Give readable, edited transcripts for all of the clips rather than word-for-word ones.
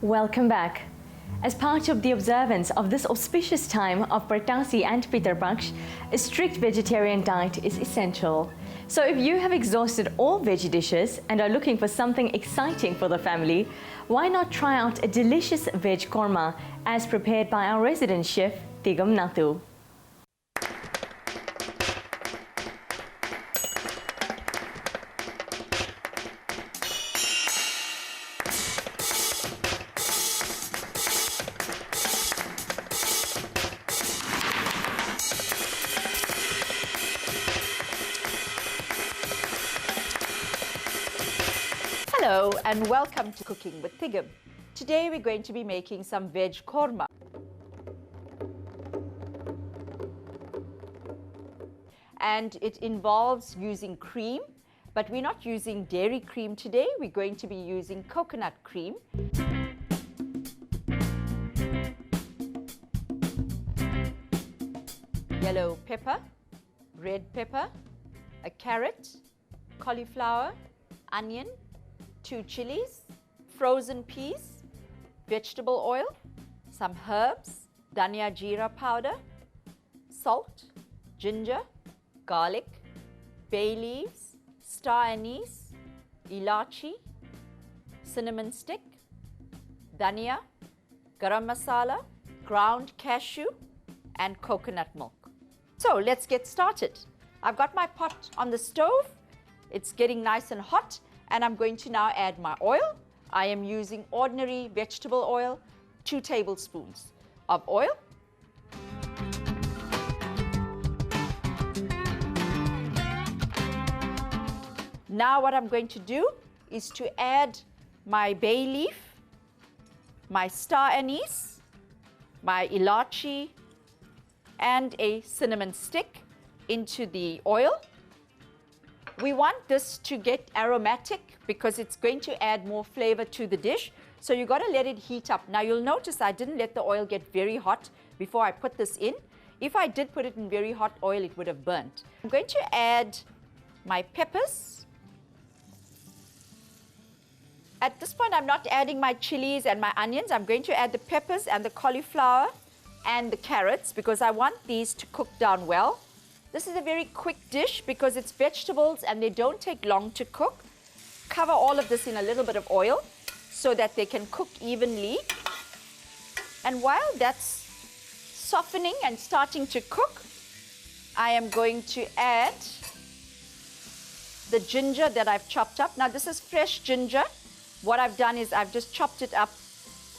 Welcome back. As part of the observance of this auspicious time of Partasi and Pitar Paksh, a strict vegetarian diet is essential. So if you have exhausted all veggie dishes and are looking for something exciting for the family, why not try out a delicious Veg Korma as prepared by our resident chef, Thigam Nathoo. Hello and welcome to Cooking with Thigam. Today we're going to be making some Veg Korma. And it involves using cream, but we're not using dairy cream today. We're going to be using coconut cream. Yellow pepper, red pepper, a carrot, cauliflower, onion, 2 chilies, frozen peas, vegetable oil, some herbs, dhania jeera powder, salt, ginger, garlic, bay leaves, star anise, ilachi, cinnamon stick, dhania, garam masala, ground cashew, and coconut milk. So let's get started. I've got my pot on the stove. It's getting nice and hot. And I'm going to now add my oil. I am using ordinary vegetable oil, 2 tablespoons of oil. Now what I'm going to do is to add my bay leaf, my star anise, my ilachi, and a cinnamon stick into the oil. We want this to get aromatic because it's going to add more flavor to the dish. So you've got to let it heat up. Now you'll notice I didn't let the oil get very hot before I put this in. If I did put it in very hot oil, it would have burnt. I'm going to add my peppers. At this point, I'm not adding my chilies and my onions. I'm going to add the peppers and the cauliflower and the carrots because I want these to cook down well. This is a very quick dish because it's vegetables and they don't take long to cook. Cover all of this in a little bit of oil so that they can cook evenly. And while that's softening and starting to cook, I am going to add the ginger that I've chopped up. Now this is fresh ginger. What I've done is I've just chopped it up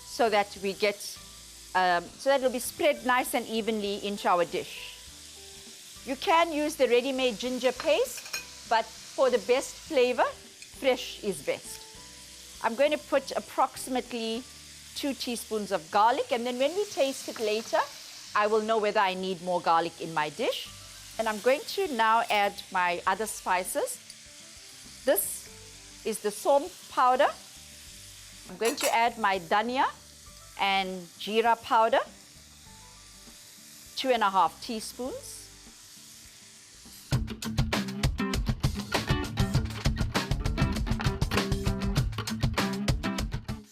so that we get, so that it'll be spread nice and evenly into our dish. You can use the ready-made ginger paste, but for the best flavor, fresh is best. I'm going to put approximately 2 teaspoons of garlic, and then when we taste it later, I will know whether I need more garlic in my dish. And I'm going to now add my other spices. This is the som powder. I'm going to add my dhania and jeera powder, 2.5 teaspoons.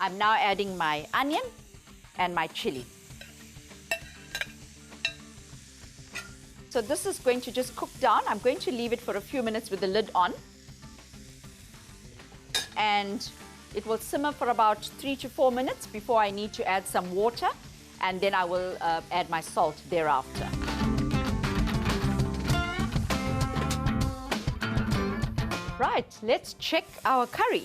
I'm now adding my onion and my chili. So this is going to just cook down. I'm going to leave it for a few minutes with the lid on. And it will simmer for about 3 to 4 minutes before I need to add some water. And then I will add my salt thereafter. Right, let's check our curry.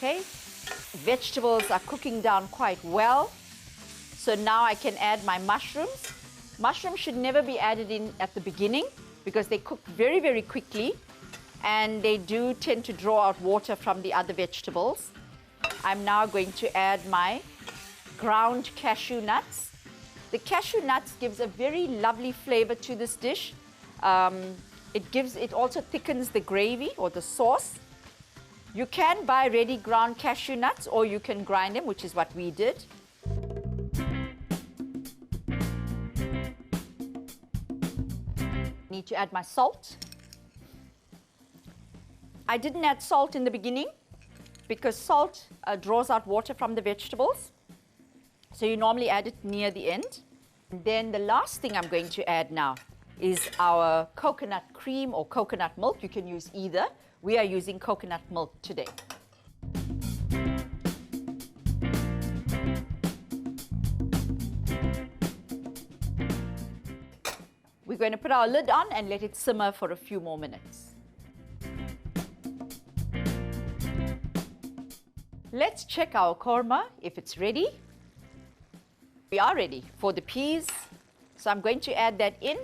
Okay, vegetables are cooking down quite well. So now I can add my mushrooms. Mushrooms should never be added in at the beginning because they cook very, very quickly and they do tend to draw out water from the other vegetables. I'm now going to add my ground cashew nuts. The cashew nuts gives a very lovely flavor to this dish. It also thickens the gravy or the sauce. You can buy ready ground cashew nuts or you can grind them, which is what we did. Need to add my salt. I didn't add salt in the beginning because salt draws out water from the vegetables. So you normally add it near the end. And then the last thing I'm going to add now is our coconut cream or coconut milk. You can use either. We are using coconut milk today. We're going to put our lid on and let it simmer for a few more minutes. Let's check our korma if it's ready. We are ready for the peas. So I'm going to add that in.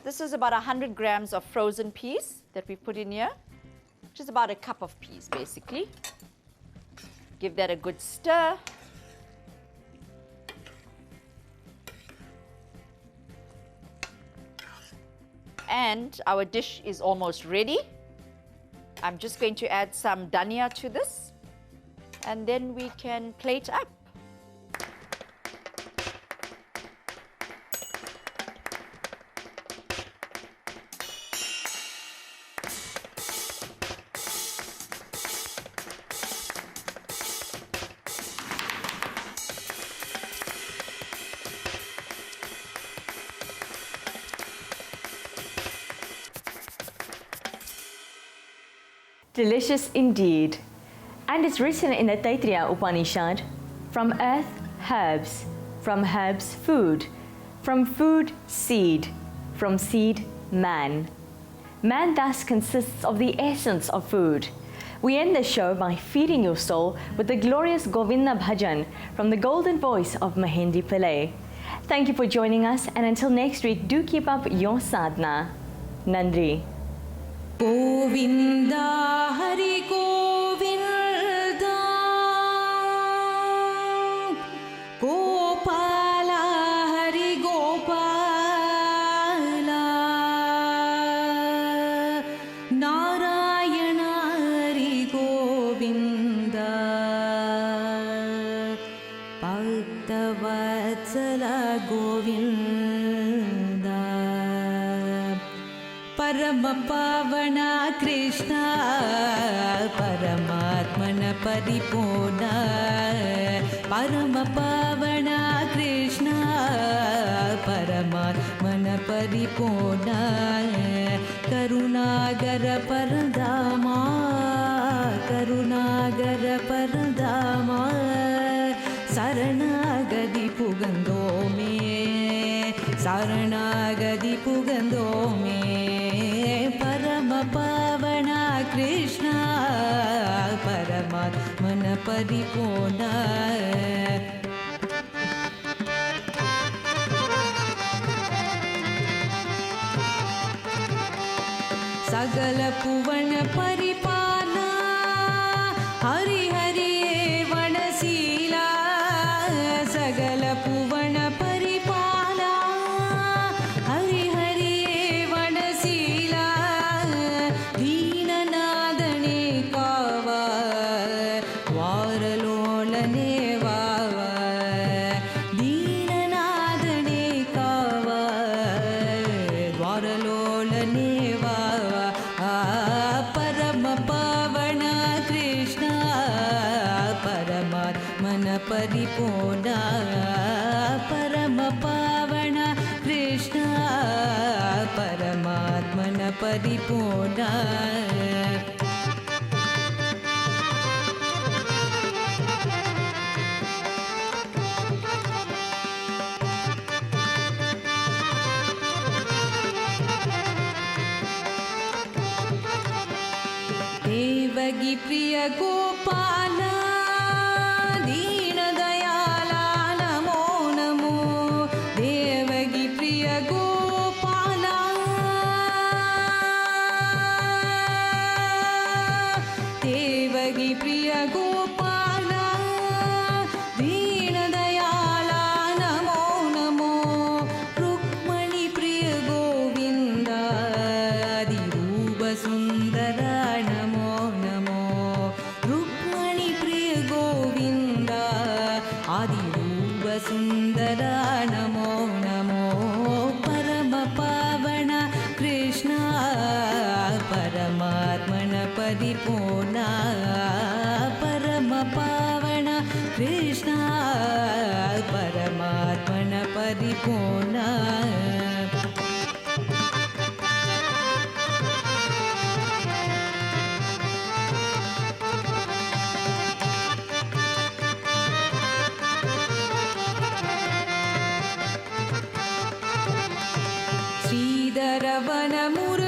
This is about 100 grams of frozen peas that we put in here, which is about a cup of peas basically. Give that a good stir. And our dish is almost ready. I'm just going to add some dhania to this, and then we can plate up. Delicious indeed. And it's written in the Taittiriya Upanishad, from earth, herbs, from herbs, food, from food, seed, from seed, man. Man thus consists of the essence of food. We end the show by feeding your soul with the glorious Govinda Bhajan from the golden voice of Mahendri Pillai. Thank you for joining us, and until next week, do keep up your sadhana. Nandri. Govinda Hari Govinda Gopala Hari Gopala Narayana Hari Govinda Bhaktavatsala Govinda Parama Pavana Krishna Paramatmana Paripurna Parama Pavana Krishna Paramatmana Paripurna Karunagara Parandama Karunagara Parandama Saranagadi Pugandome Saranagadi Pugandome Parama Pavana Krishna Paramatmana Paripurna Sagala Puvana Paripala Hari Hari Vanasila Sagala Puvana Paripala Hari Hari Vanasila Deenanadane Kava Varalolane Vava Deenanadane Kava Varalolane Vava Parama Pavana Krishna Paramatmana Paripurna Parama Pavana Krishna Paramatmana Paripurna Devagi Priya Gopala Deena Dayala Namo Namo Devagi Priya Gopala Devagi Priya Gopala Deena Dayala Namo Namo Rukmani Priya Govinda Adirupa Sundara Namo Namo Rukmani Krishna परमात्मन परिपूर्ण श्रीधरवन मुर